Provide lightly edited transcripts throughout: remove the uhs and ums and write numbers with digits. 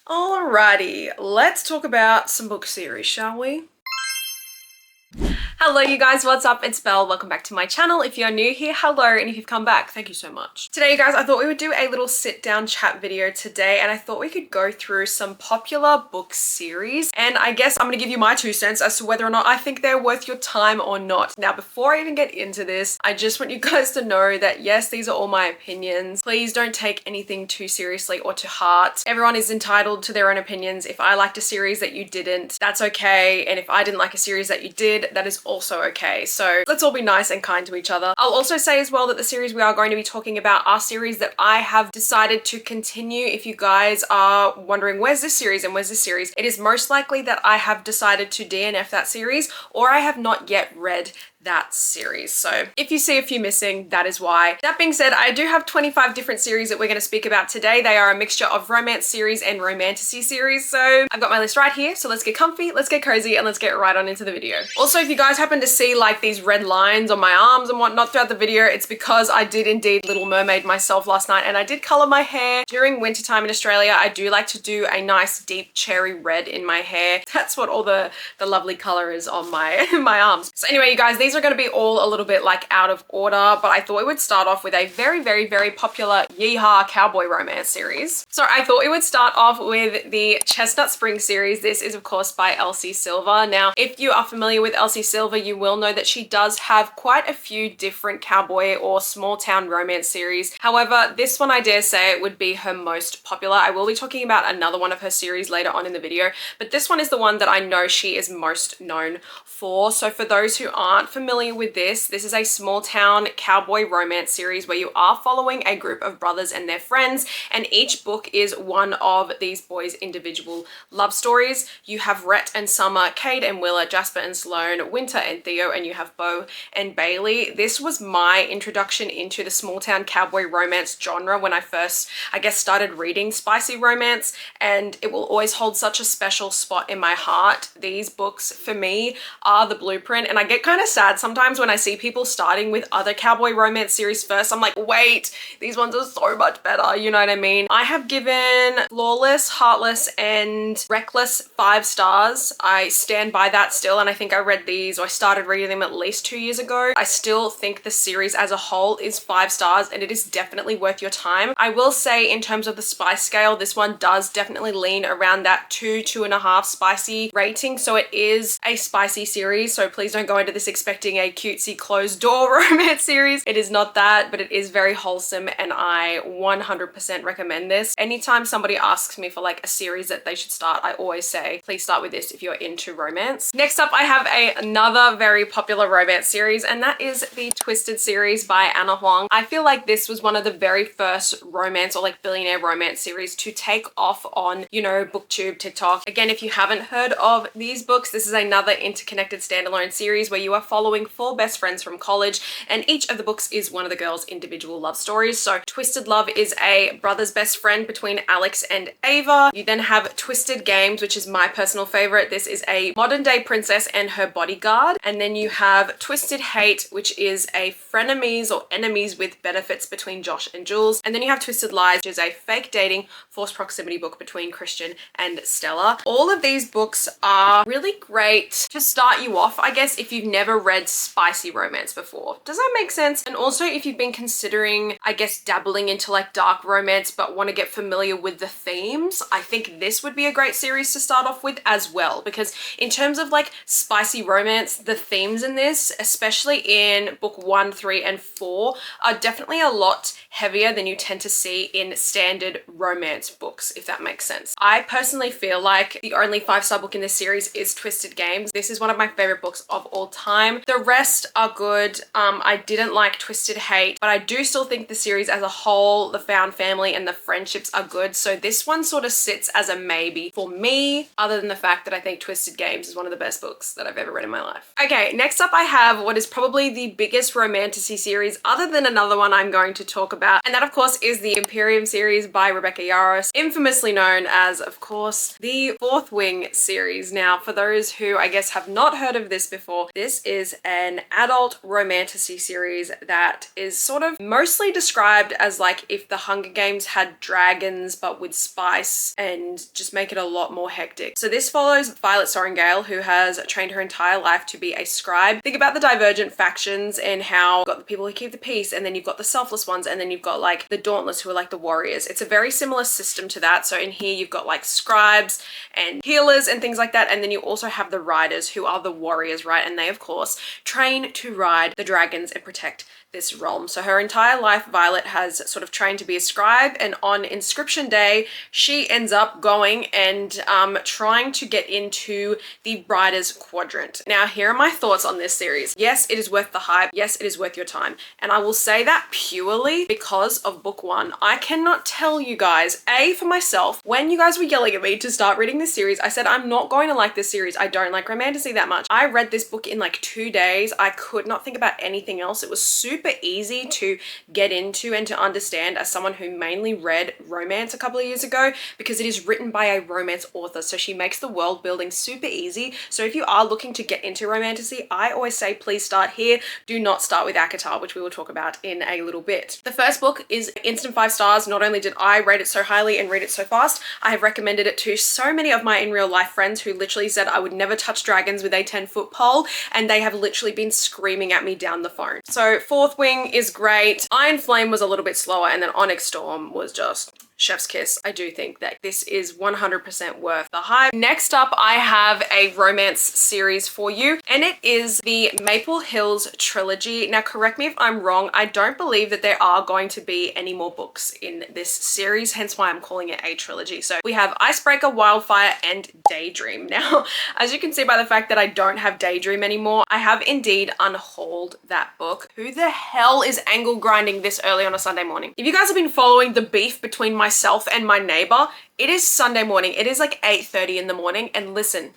Alrighty, let's talk about some book series, shall we? Hello you guys, what's up? It's Belle. Welcome back to my channel. If you're new here, hello, and if you've come back, thank you so much. Today, you guys, I thought we would do a little sit-down chat video today, and I thought we could go through some popular book series, and I guess I'm gonna give you my 2 cents as to whether or not I think they're worth your time or not. Now, before I even get into this, I just want you guys to know that yes, these are all my opinions. Please don't take anything too seriously or to heart. Everyone is entitled to their own opinions. If I liked a series that you didn't, that's okay, and if I didn't like a series that you did, that is also okay. So let's all be nice and kind to each other. I'll also say as well that the series we are going to be talking about are series that I have decided to continue. If you guys are wondering where's this series and where's this series, it is most likely that I have decided to DNF that series, or I have not yet read that series. So if you see a few missing, that is why. That being said, I do have 25 different series that we're going to speak about today. They are a mixture of romance series and romantasy series. So I've got my list right here. So let's get comfy, let's get cozy, and let's get right on into the video. Also, if you guys happen to see like these red lines on my arms and whatnot throughout the video, it's because I did indeed Little Mermaid myself last night, and I did color my hair. During wintertime in Australia, I do like to do a nice deep cherry red in my hair. That's what all the lovely color is on my my arms. So anyway, you guys, these are going to be all a little bit like out of order, but I thought we would start off with a very popular Yeehaw cowboy romance series. So I thought we would start off with the Chestnut Spring series. This is of course by Elsie Silver. Now, if you are familiar with Elsie Silver, you will know that she does have quite a few different cowboy or small town romance series. However, this one I dare say it would be her most popular. I will be talking about another one of her series later on in the video, but this one is the one that I know she is most known for. So for those who aren't familiar with this is a small town cowboy romance series where you are following a group of brothers and their friends, and each book is one of these boys' individual love stories. You have Rhett and Summer, Cade and Willa, Jasper and Sloane, Winter and Theo, and you have Bo and Bailey. This was my introduction into the small town cowboy romance genre when I first, I guess, started reading spicy romance, and it will always hold such a special spot in my heart. These books for me are the blueprint, and I get kind of sad sometimes when I see people starting with other cowboy romance series first. I'm like, wait, these ones are so much better, you know what I mean? I have given Flawless, Heartless, and Reckless 5 stars. I stand by that still, and I think I read these, or I started reading them at least 2 years ago. I still think the series as a whole is 5 stars, and it is definitely worth your time. I will say in terms of the spice scale, this one does definitely lean around that 2.5 spicy rating, so it is a spicy series, so please don't go into this expecting a cutesy closed door romance series. It is not that, but it is very wholesome, and I 100% recommend this. Anytime somebody asks me for like a series that they should start, I always say please start with this if you're into romance. Next up, I have another very popular romance series, and that is the Twisted series by Anna Huang. I feel like this was one of the very first romance or like billionaire romance series to take off on, you know, booktube, TikTok. Again, if you haven't heard of these books, this is another interconnected standalone series where you are following 4 best friends from college, and each of the books is one of the girls' individual love stories. So Twisted Love is a brother's best friend between Alex and Ava. You then have Twisted Games, which is my personal favorite. This is a modern day princess and her bodyguard. And then you have Twisted Hate, which is a frenemies or enemies with benefits between Josh and Jules. And then you have Twisted Lies, which is a fake dating forced proximity book between Christian and Stella. All of these books are really great to start you off, I guess, if you've never read spicy romance before. Does that make sense? And also if you've been considering, I guess, dabbling into like dark romance but want to get familiar with the themes, I think this would be a great series to start off with as well, because in terms of like spicy romance, the themes in this, especially in book 1, 3, and 4, are definitely a lot heavier than you tend to see in standard romance books, if that makes sense. I personally feel like the only 5-star book in this series is Twisted Games. This is one of my favorite books of all time. The rest are good. I didn't like Twisted Hate, but I do still think the series as a whole, the found family and the friendships are good. So this one sort of sits as a maybe for me, other than the fact that I think Twisted Games is one of the best books that I've ever read in my life. Okay, next up I have what is probably the biggest romantasy series other than another one I'm going to talk about, and that of course is the Imperium series by Rebecca Yarros, infamously known as, of course, the Fourth Wing series. Now, for those who I guess have not heard of this before, this is is an adult romantasy series that is sort of mostly described as like if the Hunger Games had dragons but with spice, and just make it a lot more hectic. So this follows Violet Sorrengail, who has trained her entire life to be a scribe. Think about the divergent factions and how you've got the people who keep the peace, and then you've got the selfless ones, and then you've got like the Dauntless, who are like the warriors. It's a very similar system to that. So in here you've got like scribes and healers and things like that, and then you also have the riders, who are the warriors, right? And they of course train to ride the dragons and protect this realm. So her entire life, Violet has sort of trained to be a scribe, and on inscription day she ends up going and trying to get into the Riders Quadrant. Now here are my thoughts on this series. Yes, it is worth the hype. Yes, it is worth your time, and I will say that purely because of book one. I cannot tell you guys, for myself, when you guys were yelling at me to start reading this series, I said I'm not going to like this series. I don't like romantasy that much. I read this book in like 2 days. I could not think about anything else. It was super easy to get into and to understand as someone who mainly read romance a couple of years ago, because it is written by a romance author. So she makes the world building super easy. So if you are looking to get into romantasy, I always say please start here. Do not start with Acatar, which we will talk about in a little bit. The first book is instant 5 stars. Not only did I rate it so highly and read it so fast, I have recommended it to so many of my in real life friends who literally said I would never touch dragons with a 10-foot pole, and they have literally been screaming at me down the phone. So Fourth Wing is great. Iron Flame was a little bit slower, and then Onyx Storm was just chef's kiss. I do think that this is 100% worth the hype. Next up, I have a romance series for you, and it is the Maple Hills Trilogy. Now, correct me if I'm wrong. I don't believe that there are going to be any more books in this series, hence why I'm calling it a trilogy. So we have Icebreaker, Wildfire, and Daydream. Now, as you can see by the fact that I don't have Daydream anymore, I have indeed unhauled that book. Who the hell is angle grinding this early on a Sunday morning? If you guys have been following the beef between myself and my neighbor, it is Sunday morning. It is like 8:30 in the morning, and listen,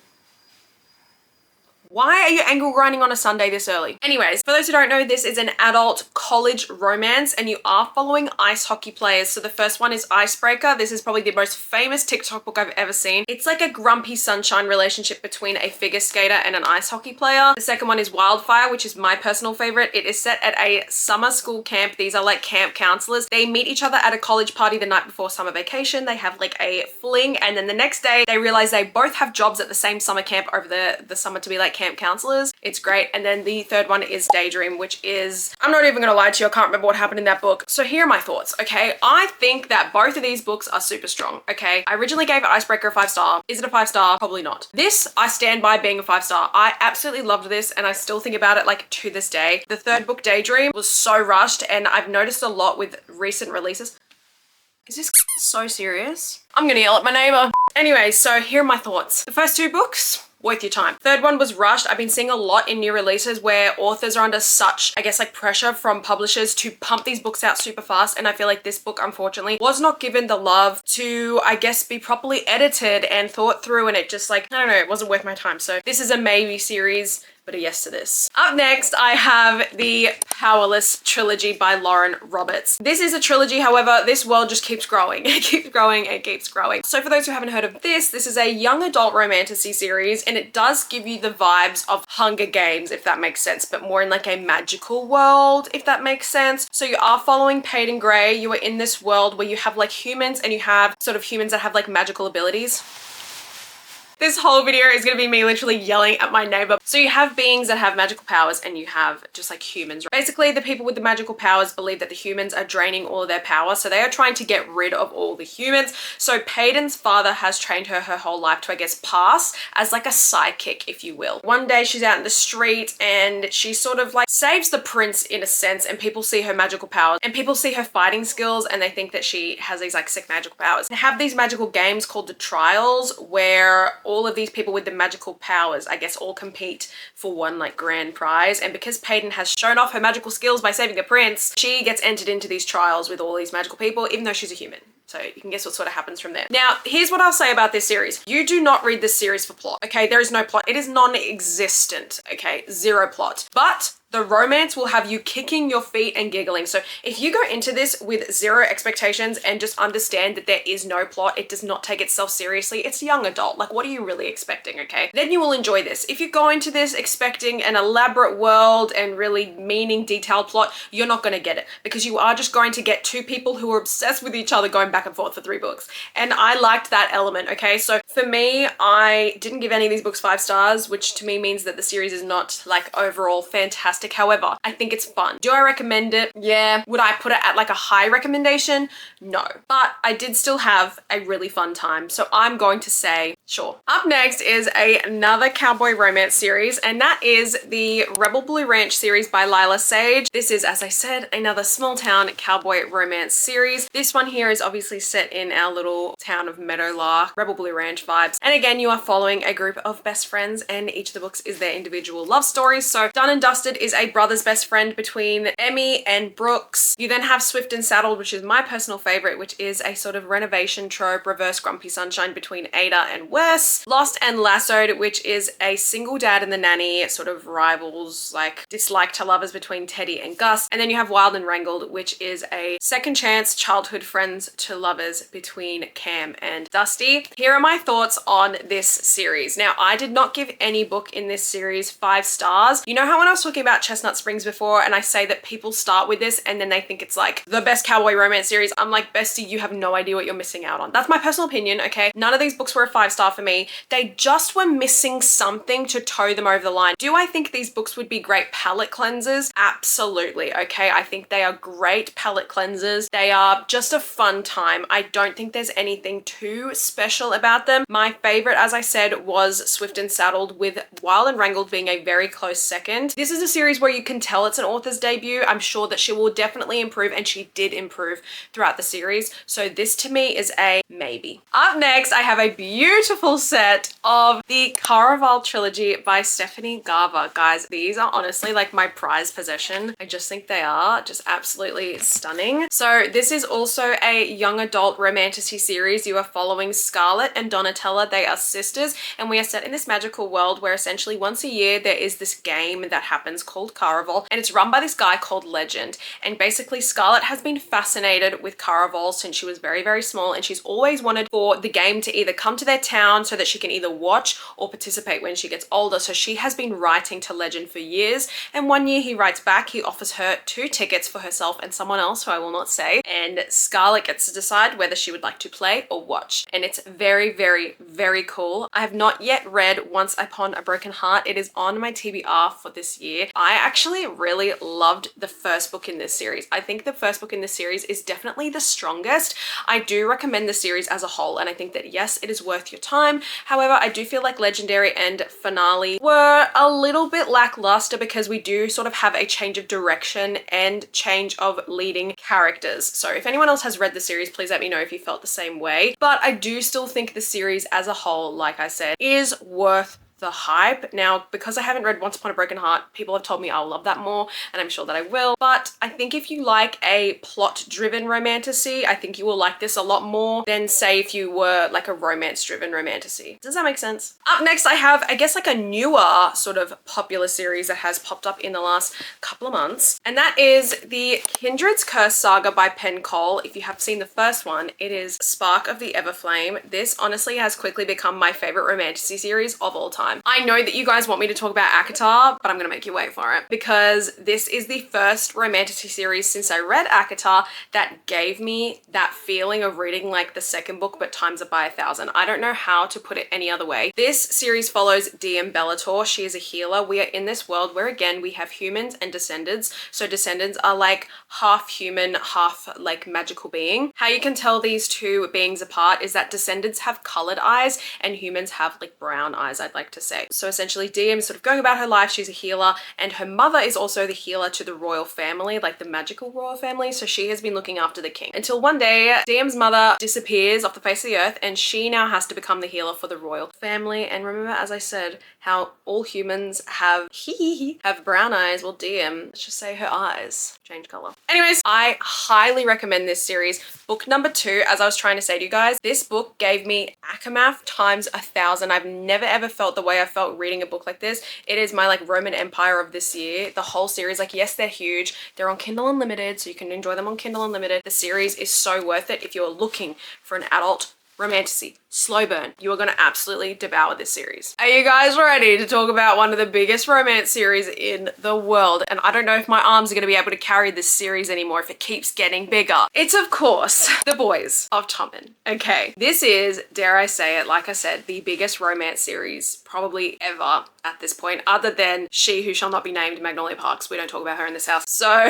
why are you angle grinding on a Sunday this early? Anyways, for those who don't know, this is an adult college romance, and you are following ice hockey players. So the first one is Icebreaker. This is probably the most famous TikTok book I've ever seen. It's like a grumpy sunshine relationship between a figure skater and an ice hockey player. The second one is Wildfire, which is my personal favorite. It is set at a summer school camp. These are like camp counselors. They meet each other at a college party the night before summer vacation. They have like a fling, and then the next day they realize they both have jobs at the same summer camp over the summer to be like camp counselors. It's great. And then the third one is Daydream, which is, I'm not even gonna lie to you, I can't remember what happened in that book. So here are my thoughts, okay? I think that both of these books are super strong, okay? I originally gave Icebreaker a 5-star. Is it a 5-star? Probably not. This, I stand by being a 5-star. I absolutely loved this, and I still think about it like to this day. The third book, Daydream, was so rushed, and I've noticed a lot with recent releases. Is this so serious? I'm gonna yell at my neighbor. Anyway, so here are my thoughts. The first 2 books, worth your time. Third one was rushed. I've been seeing a lot in new releases where authors are under such, I guess, like pressure from publishers to pump these books out super fast, and I feel like this book, unfortunately, was not given the love to, I guess, be properly edited and thought through, and it just like, I don't know, it wasn't worth my time. So this is a maybe series, but a yes to this. Up next, I have the Powerless Trilogy by Lauren Roberts. This is a trilogy, however, this world just keeps growing. It keeps growing, it keeps growing. So for those who haven't heard of this is a young adult romantasy series, and it does give you the vibes of Hunger Games, if that makes sense, but more in like a magical world, if that makes sense. So you are following Peyton Gray. You are in this world where you have like humans, and you have sort of humans that have like magical abilities. This whole video is going to be me literally yelling at my neighbor. So you have beings that have magical powers, and you have just like humans. Basically, the people with the magical powers believe that the humans are draining all of their power, so they are trying to get rid of all the humans. So Peyton's father has trained her whole life to, I guess, pass as like a sidekick, if you will. One day she's out in the street, and she sort of like saves the prince in a sense, and people see her magical powers, and people see her fighting skills, and they think that she has these like sick magical powers. They have these magical games called the trials, where all of these people with the magical powers, I guess, all compete for one like grand prize. And because Peyton has shown off her magical skills by saving the prince, she gets entered into these trials with all these magical people, even though she's a human. So you can guess what sort of happens from there. Now, here's what I'll say about this series. You do not read this series for plot, okay? There is no plot. It is non-existent, okay? Zero plot. But The romance will have you kicking your feet and giggling. So if you go into this with zero expectations and just understand that there is no plot, it does not take itself seriously, it's young adult. Like, what are you really expecting, okay? Then you will enjoy this. If you go into this expecting an elaborate world and really meaning detailed plot, you're not going to get it, because you are just going to get two people who are obsessed with each other going back and forth for 3 books. And I liked that element, okay? So for me, I didn't give any of these books 5 stars, which to me means that the series is not like overall fantastic. However, I think it's fun. Do I recommend it? Yeah. Would I put it at like a high recommendation? No. But I did still have a really fun time. So I'm going to say sure. Up next is another cowboy romance series, and that is the Rebel Blue Ranch series by Lila Sage. This is, as I said, another small town cowboy romance series. This one here is obviously set in our little town of Meadowlark, Rebel Blue Ranch vibes. And again, you are following a group of best friends, and each of the books is their individual love stories. So Done and Dusted is a brother's best friend between Emmy and Brooks. You then have Swift and Saddled, which is my personal favorite, which is a sort of renovation trope, reverse Grumpy Sunshine between Ada and Wes. Lost and Lassoed, which is a single dad and the nanny sort of rivals, like dislike to lovers between Teddy and Gus. And then you have Wild and Wrangled, which is a second chance childhood friends to lovers between Cam and Dusty. Here are my thoughts on this series. Now, I did not give any book in this series 5 stars. You know how when I was talking about Chestnut Springs before and I say that people start with this and then they think it's like the best cowboy romance series? I'm like, bestie, you have no idea what you're missing out on. That's my personal opinion, okay? None of these books were a 5-star for me. They just were missing something to tow them over the line. Do I think these books would be great palette cleansers? Absolutely, okay? I think they are great palette cleansers. They are just a fun time. I don't think there's anything too special about them. My favorite, as I said, was Swift and Saddled, with Wild and Wrangled being a very close second. This is a series where you can tell it's an author's debut. I'm sure that she will definitely improve, and she did improve throughout the series. So this to me is a maybe. Up next, I have a beautiful set of the Caraval Trilogy by Stephanie Garber. Guys, these are honestly like my prized possession. I just think they are just absolutely stunning. So this is also a young adult romantasy series. You are following Scarlett and Donatella. They are sisters, and we are set in this magical world where essentially once a year there is this game that happens called Caraval, and it's run by this guy called Legend. And basically Scarlett has been fascinated with Caraval since she was very, very small, and she's always wanted for the game to either come to their town so that she can either watch or participate when she gets older. So she has been writing to Legend for years, and one year he writes back. He offers her 2 tickets for herself and someone else who I will not say, and Scarlett gets to decide whether she would like to play or watch. And it's very, very, very cool. I have not yet read Once Upon a Broken Heart. It is on my TBR for this year. I actually really loved the first book in this series. I think the first book in this series is definitely the strongest. I do recommend the series as a whole, and I think that yes, it is worth your time. However, I do feel like Legendary and Finale were a little bit lackluster because we do sort of have a change of direction and change of leading characters. So if anyone else has read the series, please let me know if you felt the same way. But I do still think the series as a whole, like I said, is worth the hype. Now, because I haven't read Once Upon a Broken Heart, people have told me I'll love that more, and I'm sure that I will. But I think if you like a plot-driven romantasy, I think you will like this a lot more than, say, if you were like a romance-driven romantasy. Does that make sense? Up next, I have, I guess, like a newer sort of popular series that has popped up in the last couple of months, and that is the Kindred's Curse Saga by Penn Cole. If you have seen the first one, it is Spark of the Everflame. This honestly has quickly become my favorite romantasy series of all time. I know that you guys want me to talk about Acatar, but I'm gonna make you wait for it, because this is the first romantasy series since I read Acatar that gave me that feeling of reading like the second book but times it by 1,000. I don't know how to put it any other way. This series follows DM Bellator. She is a healer. We are in this world where again we have humans and descendants. So descendants are like half human, half like magical being. How you can tell these two beings apart is that descendants have colored eyes and humans have like brown eyes, I'd like to say. So essentially DM is sort of going about her life. She's a healer, and her mother is also the healer to the royal family, like the magical royal family. So she has been looking after the king until one day DM's mother disappears off the face of the earth, and she now has to become the healer for the royal family. And remember, as I said, how all humans have brown eyes. Well, DM, let's just say her eyes change color. Anyways, I highly recommend this series. Book number 2, as I was trying to say to you guys, this book gave me Akamath times 1,000. I've never ever felt the way I felt reading a book like this. It is my like Roman Empire of this year. The whole series, like yes, they're huge. They're on Kindle Unlimited, so you can enjoy them on Kindle Unlimited. The series is so worth it if you're looking for an adult romantasy, slow burn. You are going to absolutely devour this series. Are you guys ready to talk about one of the biggest romance series in the world? And I don't know if my arms are going to be able to carry this series anymore if it keeps getting bigger. It's of course the Boys of Tommen. Okay, this is, dare I say it, like I said, the biggest romance series probably ever at this point, other than She Who Shall Not Be Named, Magnolia Parks. We don't talk about her in this house. So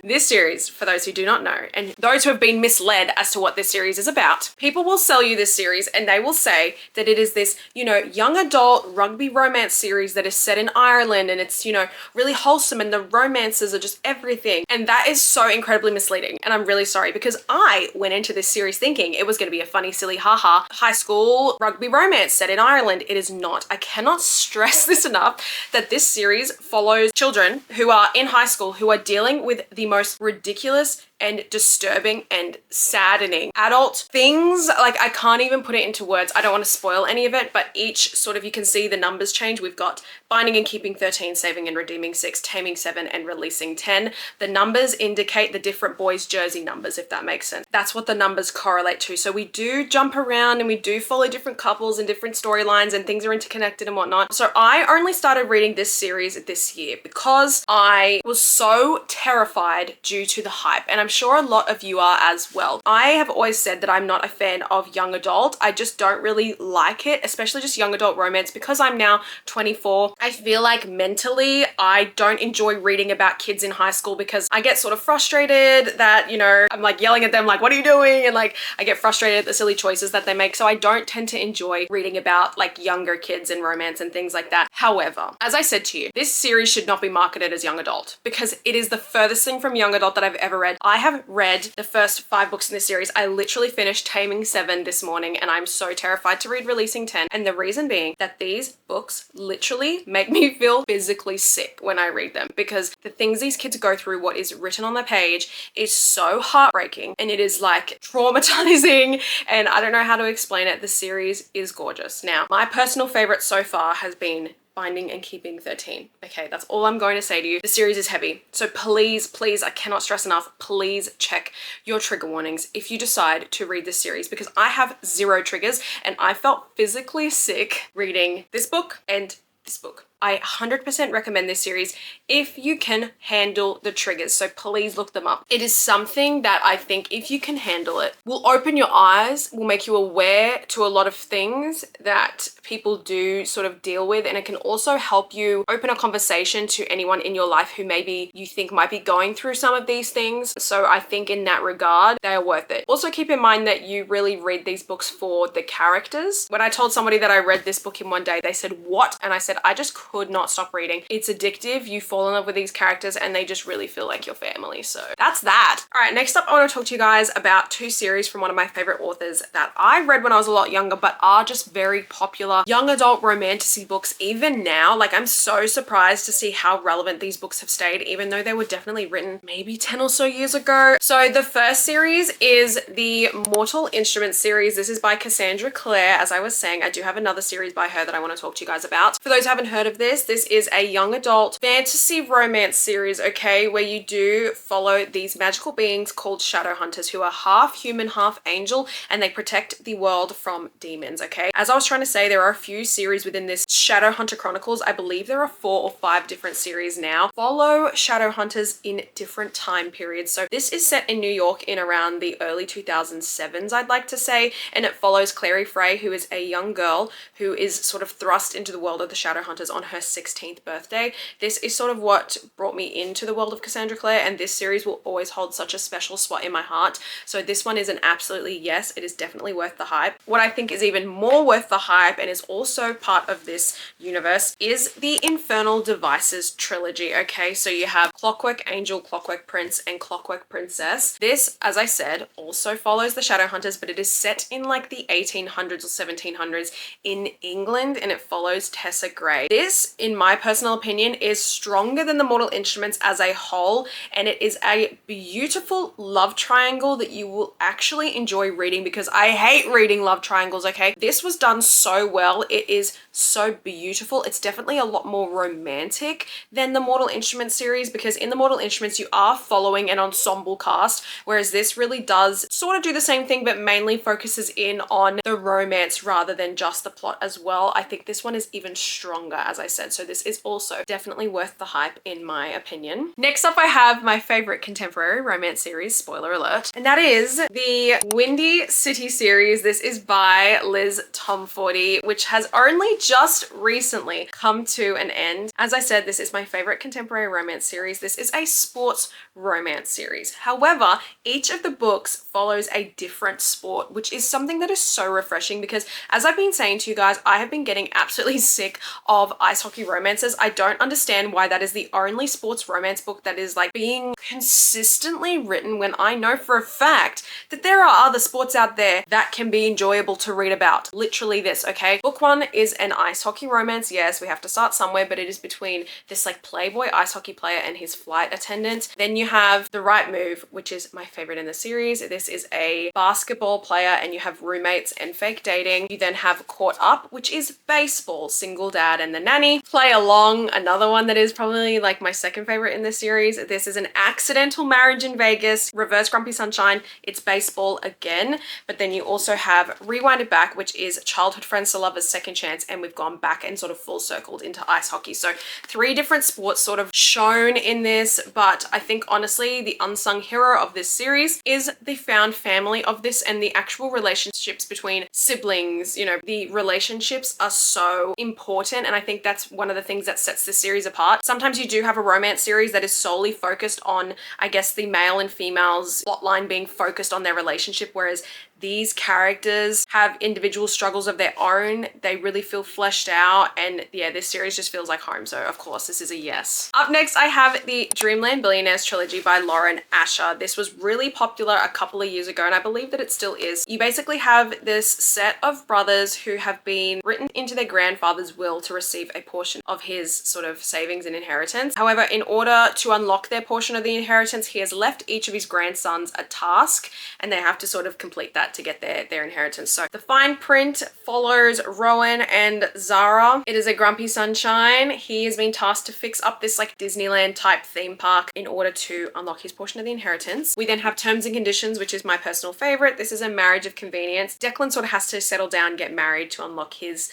this series, for those who do not know, and those who have been misled as to what this series is about, people will sell you this series and they will say that it is this, you know, young adult rugby romance series that is set in Ireland and it's, you know, really wholesome and the romances are just everything. And that is so incredibly misleading. And I'm really sorry because I went into this series thinking it was going to be a funny, silly, haha, high school rugby romance set in Ireland. It is not. I cannot stress this enough that this series follows children who are in high school who are dealing with the most ridiculous and disturbing and saddening adult things. Like I can't even put it into words. I don't want to spoil any of it, but each sort of, you can see the numbers change. We've got binding and keeping 13, saving and redeeming 6, taming 7 and releasing 10. The numbers indicate the different boys' jersey numbers, if that makes sense. That's what the numbers correlate to. So we do jump around and we do follow different couples and different storylines and things are interconnected and whatnot. So I only started reading this series this year because I was so terrified due to the hype. And I'm sure a lot of you are as well. I have always said that I'm not a fan of young adult. I just don't really like it, especially just young adult romance. Because I'm now 24, I feel like mentally I don't enjoy reading about kids in high school because I get sort of frustrated that, you know, I'm like yelling at them like, what are you doing? And like I get frustrated at the silly choices that they make. So I don't tend to enjoy reading about like younger kids and romance and things like that. However, as I said to you, this series should not be marketed as young adult because it is the furthest thing from young adult that I've ever read. I have read the first 5 books in this series. I literally finished Taming 7 this morning and I'm so terrified to read Releasing 10. And the reason being that these books literally make me feel physically sick when I read them because the things these kids go through, what is written on the page is so heartbreaking and it is like traumatizing and I don't know how to explain it. The series is gorgeous. Now, my personal favorite so far has been Binding and Keeping 13. Okay, that's all I'm going to say to you. The series is heavy. So please, please, I cannot stress enough, please check your trigger warnings if you decide to read this series because I have 0 triggers and I felt physically sick reading this book and this book. I 100% recommend this series if you can handle the triggers. So please look them up. It is something that I think if you can handle it, will open your eyes, will make you aware to a lot of things that people do sort of deal with. And it can also help you open a conversation to anyone in your life who maybe you think might be going through some of these things. So I think in that regard, they are worth it. Also keep in mind that you really read these books for the characters. When I told somebody that I read this book in one day, they said, what? And I said, I just could not stop reading. It's addictive. You fall in love with these characters and they just really feel like your family. So that's that. All right, next up, I want to talk to you guys about 2 series from one of my favorite authors that I read when I was a lot younger, but are just very popular young adult romantasy books even now. Like I'm so surprised to see how relevant these books have stayed, even though they were definitely written maybe 10 or so years ago. So the first series is the Mortal Instruments series. This is by Cassandra Clare. As I was saying, I do have another series by her that I want to talk to you guys about. For those who haven't heard of this is a young adult fantasy romance series, okay, where you do follow these magical beings called shadow hunters who are half human, half angel, and they protect the world from demons, okay? As I was trying to say, there are a few series within this Shadow Hunter Chronicles. I believe there are 4 or 5 different series now. Follow shadow hunters in different time periods. So this is set in New York in around the early 2007s, I'd like to say, and it follows Clary Frey, who is a young girl who is sort of thrust into the world of the shadow hunters on her 16th birthday. This is sort of what brought me into the world of Cassandra Clare, and this series will always hold such a special spot in my heart. So this one is an absolutely yes, it is definitely worth the hype. What I think is even more worth the hype and is also part of this universe is the Infernal Devices trilogy, okay? So you have Clockwork Angel, Clockwork Prince, and Clockwork Princess. This, as I said, also follows the shadow hunters, but it is set in like the 1800s or 1700s in England, and it follows Tessa Gray. This this, in my personal opinion, is stronger than the Mortal Instruments as a whole, and it is a beautiful love triangle that you will actually enjoy reading, because I hate reading love triangles, okay? This was done so well. It is so beautiful. It's definitely a lot more romantic than the Mortal Instruments series, because in the Mortal Instruments you are following an ensemble cast, whereas this really does sort of do the same thing but mainly focuses in on the romance rather than just the plot as well. I think this one is even stronger, as I said, so this is also definitely worth the hype in my opinion. Next up, I have my favorite contemporary romance series, spoiler alert, and that is the Windy City series. This is by Liz Tomforty, which has only just recently come to an end. As I said, this is my favorite contemporary romance series. This is a sports romance series. However, each of the books follows a different sport, which is something that is so refreshing, because as I've been saying to you guys, I have been getting absolutely sick of ice hockey romances. I don't understand why that is the only sports romance book that is like being consistently written, when I know for a fact that there are other sports out there that can be enjoyable to read about. Literally this, okay? Book one is an ice hockey romance. Yes, we have to start somewhere, but it is between this like playboy ice hockey player and his flight attendant. Then you have The Right Move, which is my favorite in the series. This is a basketball player and you have roommates and fake dating. You then have Caught Up, which is baseball, single dad and the nanny. Play Along, another one that is probably like my second favorite in the series. This is an accidental marriage in Vegas, Reverse Grumpy Sunshine. It's baseball again, but then you also have Rewind It Back, which is childhood friends to lovers, second chance, and we've gone back and sort of full circled into ice hockey. So 3 different sports sort of shown in this, but I think honestly the unsung hero of this series is the found family of this and the actual relationships between siblings. You know, the relationships are so important, and I think that's one of the things that sets this series apart. Sometimes you do have a romance series that is solely focused on, I guess, the male and female's plotline being focused on their relationship, whereas these characters have individual struggles of their own. They really feel fleshed out, and yeah, this series just feels like home, so of course this is a yes. Up next, I have the Dreamland Billionaires trilogy by Lauren Asher. This was really popular a couple of years ago, and I believe that it still is. You basically have this set of brothers who have been written into their grandfather's will to receive a portion of his sort of savings and inheritance. However, in order to unlock their portion of the inheritance, he has left each of his grandsons a task, and they have to sort of complete that to get their inheritance. So the fine print follows Rowan and Zara. It is a grumpy sunshine. He has been tasked to fix up this like Disneyland type theme park in order to unlock his portion of the inheritance. We then have Terms and Conditions, which is my personal favorite. This is a marriage of convenience. Declan sort of has to settle down, get married to unlock his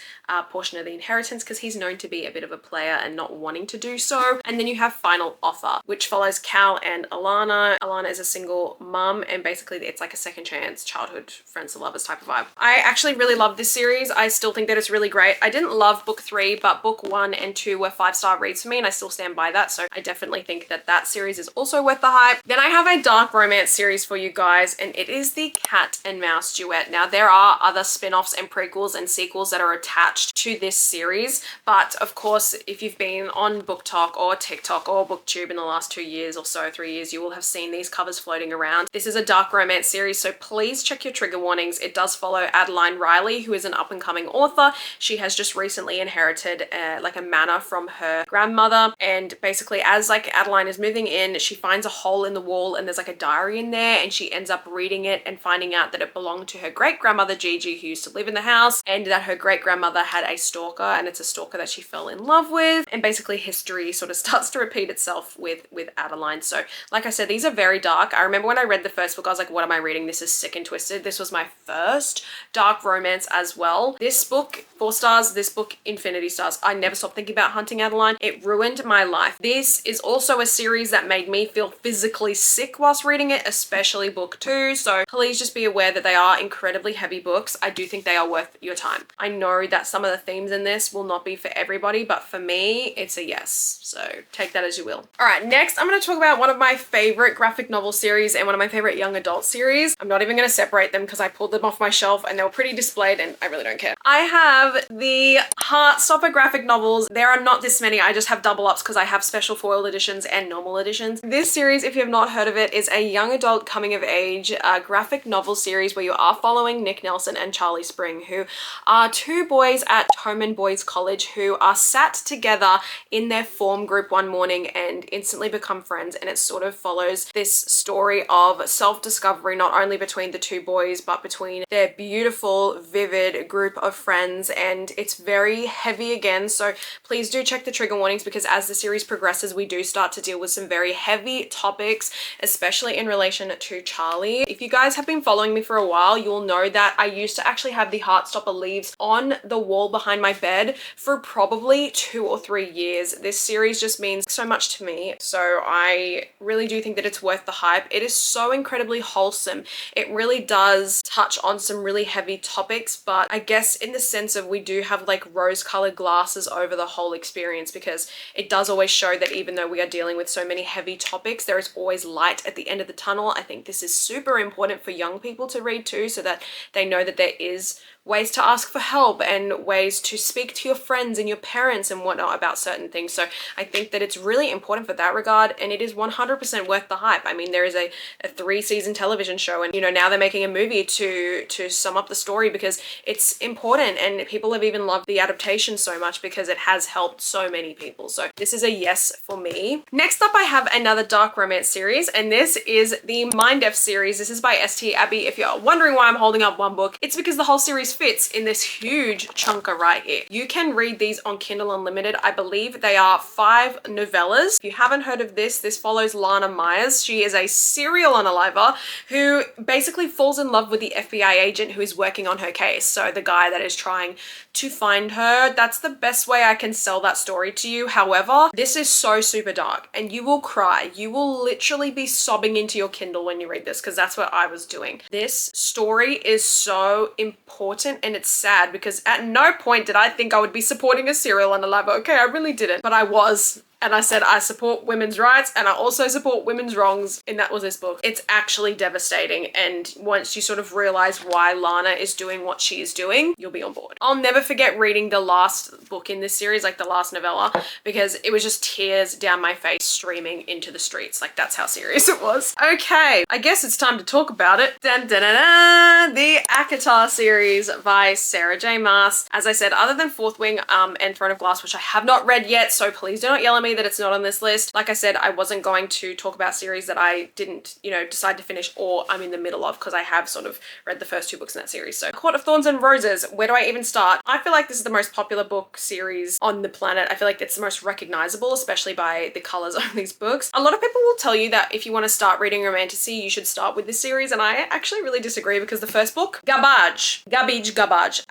portion of the inheritance, because he's known to be a bit of a player and not wanting to do so. And then you have Final Offer, which follows Cal and Alana. Alana is a single mum, and basically it's like a second chance, childhood friends to lovers type of vibe. I actually really love this series. I still think that it's really great. I didn't love book 3, but book 1 and 2 were 5-star reads for me, and I still stand by that. So I definitely think that that series is also worth the hype. Then I have a dark romance series for you guys, and it is the Cat and Mouse Duet. Now there are other spin-offs and prequels and sequels that are attached to this series, but of course if you've been on Book Talk or TikTok or BookTube in the last 2 years or so, 3 years, you will have seen these covers floating around. This is a dark romance series, so please check your trigger warnings. It does follow Adeline Riley, who is an up-and-coming author. She has just recently inherited like a manor from her grandmother, and basically as like Adeline is moving in, she finds a hole in the wall and there's like a diary in there, and she ends up reading it and finding out that it belonged to her great-grandmother Gigi, who used to live in the house, and that her great-grandmother had a stalker, and it's a stalker that she fell in love with, and basically history sort of starts to repeat itself with Adeline. So like I said, these are very dark. I remember when I read the first book, I was like, what am I reading? This is sick and twisted. This was my first dark romance as well. This book, 4 stars. This book, infinity stars. I never stopped thinking about hunting Adeline. It ruined my life. This is also a series that made me feel physically sick whilst reading it, especially book 2. So please just be aware that they are incredibly heavy books. I do think they are worth your time. I know that some of the themes in this will not be for everybody, but for me, it's a yes. So take that as you will. All right, next I'm going to talk about one of my favorite graphic novel series and one of my favorite young adult series. I'm not even going to separate rate them because I pulled them off my shelf and they were pretty displayed and I really don't care. I have the Heartstoppper graphic novels. There are not this many. I just have double ups because I have special foil editions and normal editions. This series, if you have not heard of it, is a young adult coming of age graphic novel series where you are following Nick Nelson and Charlie Spring, who are two boys at Tommen Boys College who are sat together in their form group one morning and instantly become friends. And it sort of follows this story of self-discovery, not only between the two boys, but between their beautiful, vivid group of friends. And it's very heavy again. So please do check the trigger warnings because as the series progresses, we do start to deal with some very heavy topics, especially in relation to Charlie. If you guys have been following me for a while, you'll know that I used to actually have the Heartstoppper leaves on the wall behind my bed for probably 2 or 3 years. This series just means so much to me. So I really do think that it's worth the hype. It is so incredibly wholesome. It really does touch on some really heavy topics, but I guess in the sense of we do have like rose-colored glasses over the whole experience because it does always show that even though we are dealing with so many heavy topics, there is always light at the end of the tunnel. I think this is super important for young people to read too, so that they know that there is ways to ask for help and ways to speak to your friends and your parents and whatnot about certain things. So I think that it's really important for that regard, and it is 100% worth the hype. I mean, there is a 3-season television show, and you know, now they're making a movie to sum up the story because it's important, and people have even loved the adaptation so much because it has helped so many people. So this is a yes for me. Next up, I have another dark romance series, and this is the Mind F series. This is by S.T. Abbey. If you're wondering why I'm holding up one book, it's because the whole series fits in this huge chunker right here. You can read these on Kindle Unlimited. I believe they are 5 novellas. If you haven't heard of this follows Lana Myers. She is a serial unaliver who basically falls in love with the FBI agent who is working on her case. So the guy that is trying to find her. That's the best way I can sell that story to you. However, this is so super dark and you will cry. You will literally be sobbing into your Kindle when you read this because that's what I was doing. This story is so important and it's sad because at no point did I think I would be supporting a serial unaliver. Okay, I really didn't, but I was. And I said, I support women's rights and I also support women's wrongs. And that was this book. It's actually devastating. And once you sort of realize why Lana is doing what she is doing, you'll be on board. I'll never forget reading the last book in this series, like the last novella, because it was just tears down my face streaming into the streets. Like that's how serious it was. Okay, I guess it's time to talk about it. Dun, dun, dun, dun, the Acatar series by Sarah J. Maas. As I said, other than Fourth Wing and Throne of Glass, which I have not read yet, so please do not yell at me that it's not on this list. Like I said, I wasn't going to talk about series that I didn't, you know, decide to finish or I'm in the middle of because I have sort of read the first 2 books in that series. So Court of Thorns and Roses, where do I even start? I feel like this is the most popular book series on the planet. I feel like it's the most recognizable, especially by the colors of these books. A lot of people will tell you that if you want to start reading romantasy, you should start with this series. And I actually really disagree because the first book, garbage.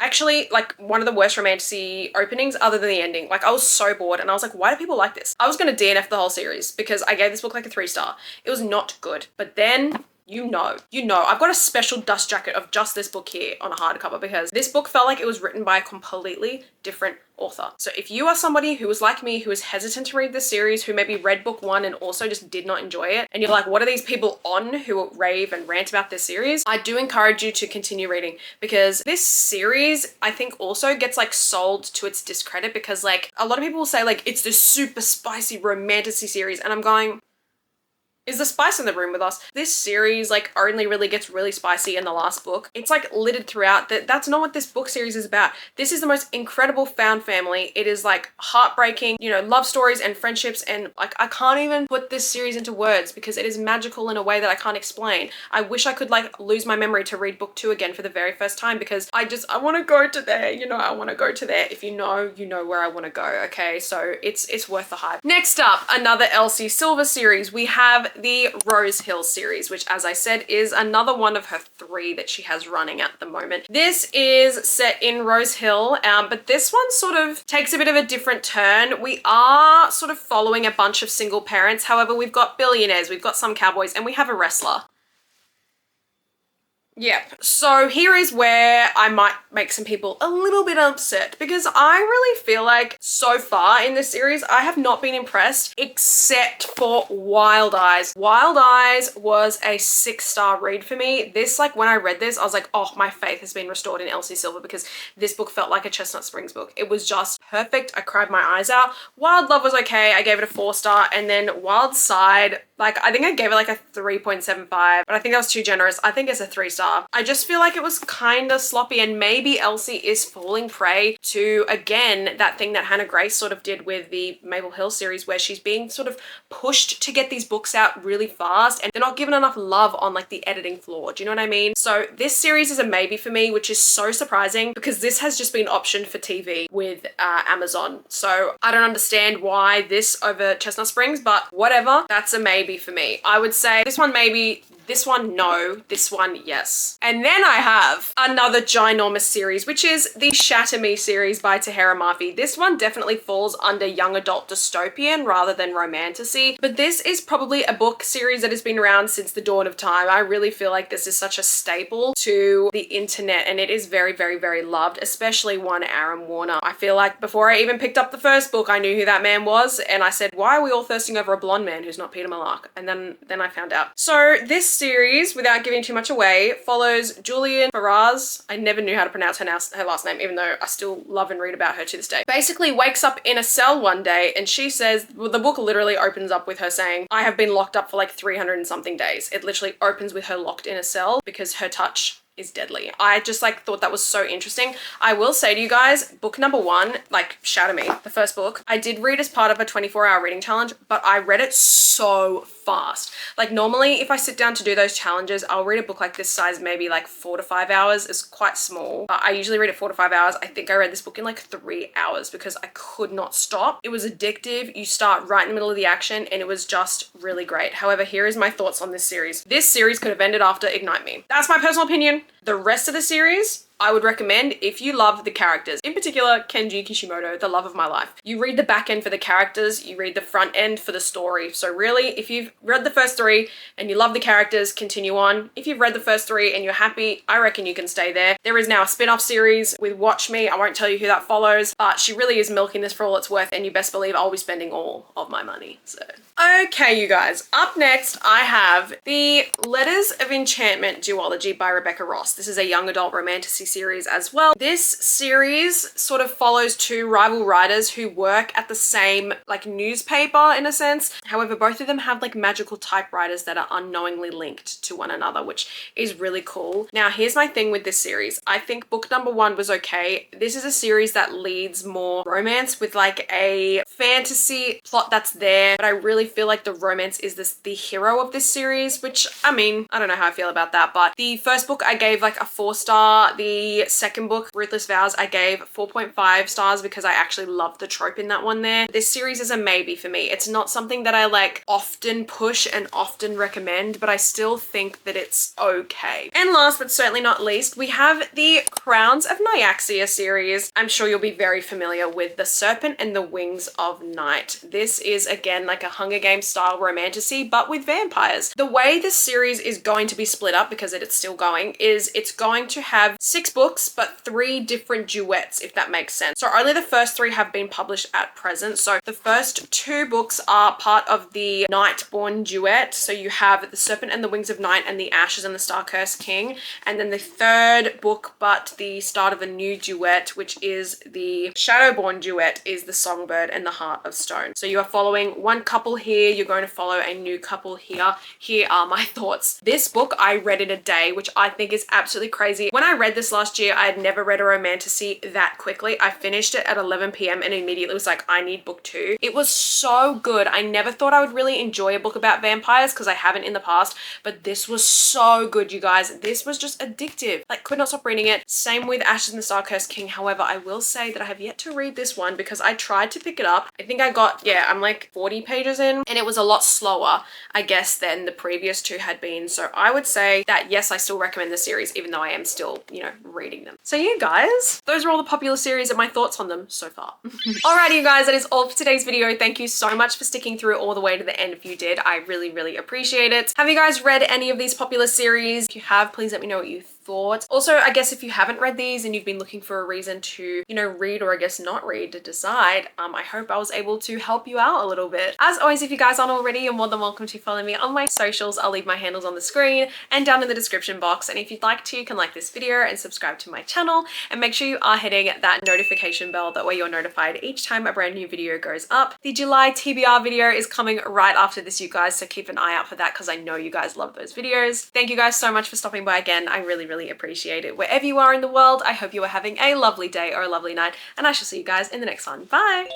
Actually, like one of the worst romantasy openings other than the ending. Like I was so bored and I was like, why do people like this? I was going to DNF the whole series because I gave this book like a 3-star. It was not good. But then you know, I've got a special dust jacket of just this book here on a hardcover because this book felt like it was written by a completely different author. So if you are somebody who was like me, who is hesitant to read this series, who maybe read book 1 and also just did not enjoy it, and you're like, what are these people on who rave and rant about this series? I do encourage you to continue reading because this series, I think also gets like sold to its discredit because like a lot of people will say like, it's this super spicy romantasy series. And I'm going, is the spice in the room with us? This series like only really gets really spicy in the last book. It's like littered throughout. That's not what this book series is about. This is the most incredible found family. It is like heartbreaking, you know, love stories and friendships, and like I can't even put this series into words because it is magical in a way that I can't explain. I wish I could like lose my memory to read book 2 again for the very first time because I want to go to there, you know, I want to go to there. If you know where I want to go, okay? So it's worth the hype. Next up, another Elsie Silver series. We have the Rose Hill series, which as I said is another one of her 3 that she has running at the moment. This is set in Rose Hill, but this one sort of takes a bit of a different turn. We are sort of following a bunch of single parents. However, we've got billionaires, we've got some cowboys, and we have a wrestler. Yep. So here is where I might make some people a little bit upset because I really feel like so far in this series, I have not been impressed except for Wild Eyes. Wild Eyes was a 6-star read for me. This, like when I read this, I was like, oh, my faith has been restored in Elsie Silver because this book felt like a Chestnut Springs book. It was just perfect. I cried my eyes out. Wild Love was okay. I gave it a 4-star, and then Wild Side, like I think I gave it like a 3.75, but I think that was too generous. I think it's a 3-star. I just feel like it was kind of sloppy, and maybe Elsie is falling prey to, again, that thing that Hannah Grace sort of did with the Maple Hill series where she's being sort of pushed to get these books out really fast and they're not given enough love on like the editing floor. Do you know what I mean? So this series is a maybe for me, which is so surprising because this has just been optioned for TV with Amazon. So I don't understand why this over Chestnut Springs, but whatever, that's a maybe for me. I would say this one maybe, this one no, this one yes. And then I have another ginormous series, which is the Shatter Me series by Tahera Murphy. This one definitely falls under young adult dystopian rather than romantasy, but this is probably a book series that has been around since the dawn of time. I really feel like this is such a staple to the internet, and it is very, very, very loved, especially one Aaron Warner. I feel like before I even picked up the first book, I knew who that man was, and I said, why are we all thirsting over a blonde man who's not Peter Malark? And then I found out. So this series, without giving too much away, follows Julian Faraz. I never knew how to pronounce her last name, even though I still love and read about her to this day. Basically wakes up in a cell one day and she says, well, the book literally opens up with her saying, I have been locked up for like 300 and something days. It literally opens with her locked in a cell because her touch is deadly. I just like thought that was so interesting. I will say to you guys, book number 1, like Shatter Me, the first book, I did read as part of a 24-hour reading challenge, but I read it so fast. Like normally if I sit down to do those challenges, I'll read a book like this size, maybe like 4 to 5 hours. It's quite small. I usually read it 4 to 5 hours. I think I read this book in like 3 hours because I could not stop. It was addictive. You start right in the middle of the action and it was just really great. However, here is my thoughts on this series. This series could have ended after Ignite Me. That's my personal opinion. The rest of the series, I would recommend if you love the characters, in particular Kenji Kishimoto, the love of my life. You read the back end for the characters, you read the front end for the story. So really, if you've read the first 3 and you love the characters, continue on. If you've read the first 3 and you're happy, I reckon you can stay there. There is now a spin-off series with Watch Me. I won't tell you who that follows, but she really is milking this for all it's worth, and you best believe I'll be spending all of my money. So okay, you guys, up next I have the Letters of Enchantment duology by Rebecca Ross. This is a young adult romantasy series as well. This series sort of follows 2 rival writers who work at the same like newspaper in a sense. However, both of them have like magical typewriters that are unknowingly linked to one another, which is really cool. Now, here's my thing with this series. I think book number 1 was okay. This is a series that leads more romance with like a fantasy plot that's there, but I really feel like the romance is the hero of this series, which I mean, I don't know how I feel about that, but the first book I gave like a 4-star. The second book, Ruthless Vows, I gave 4.5 stars because I actually loved the trope in that one there. This series is a maybe for me. It's not something that I like often push and often recommend, but I still think that it's okay. And last but certainly not least, we have the Crowns of Naxia series. I'm sure you'll be very familiar with The Serpent and the Wings of Night. This is again like a Hunger Games style romantasy, but with vampires. The way this series is going to be split up, because it's still going, is it's going to have 6 books, but 3 different duets, if that makes sense. So only the first 3 have been published at present. So the first 2 books are part of the Nightborn duet. So you have The Serpent and the Wings of Night and The Ashes and the Star-Cursed King. And then the third book, but the start of a new duet, which is the Shadowborn duet, is The Songbird and the Heart of Stone. So you are following one couple here, you're going to follow a new couple here. Here are my thoughts. This book I read in a day, which I think is absolutely crazy. When I read this last year, I had never read a romantasy that quickly. I finished it at 11 p.m. and immediately was like, I need book 2. It was so good. I never thought I would really enjoy a book about vampires because I haven't in the past, but this was so good, you guys. This was just addictive. Like, could not stop reading it. Same with Ashes and the Star-Cursed King. However, I will say that I have yet to read this one because I tried to pick it up. I think I got, yeah, I'm like 40 pages in, and it was a lot slower, I guess, than the previous 2 had been. So I would say that yes, I still recommend the series, even though I am still, you know, reading them. So you guys, those are all the popular series and my thoughts on them so far. Alrighty you guys, that is all for today's video. Thank you so much for sticking through all the way to the end if you did. I really, really appreciate it. Have you guys read any of these popular series? If you have, please let me know what you thought. Also, I guess if you haven't read these and you've been looking for a reason to, you know, read or I guess not read to decide, I hope I was able to help you out a little bit. As always, if you guys aren't already, you're more than welcome to follow me on my socials. I'll leave my handles on the screen and down in the description box. And if you'd like to, you can like this video and subscribe to my channel and make sure you are hitting that notification bell. That way you're notified each time a brand new video goes up. The July TBR video is coming right after this, you guys, so keep an eye out for that because I know you guys love those videos. Thank you guys so much for stopping by again. I really, really appreciate it. Wherever you are in the world, I hope you are having a lovely day or a lovely night, and I shall see you guys in the next one. Bye!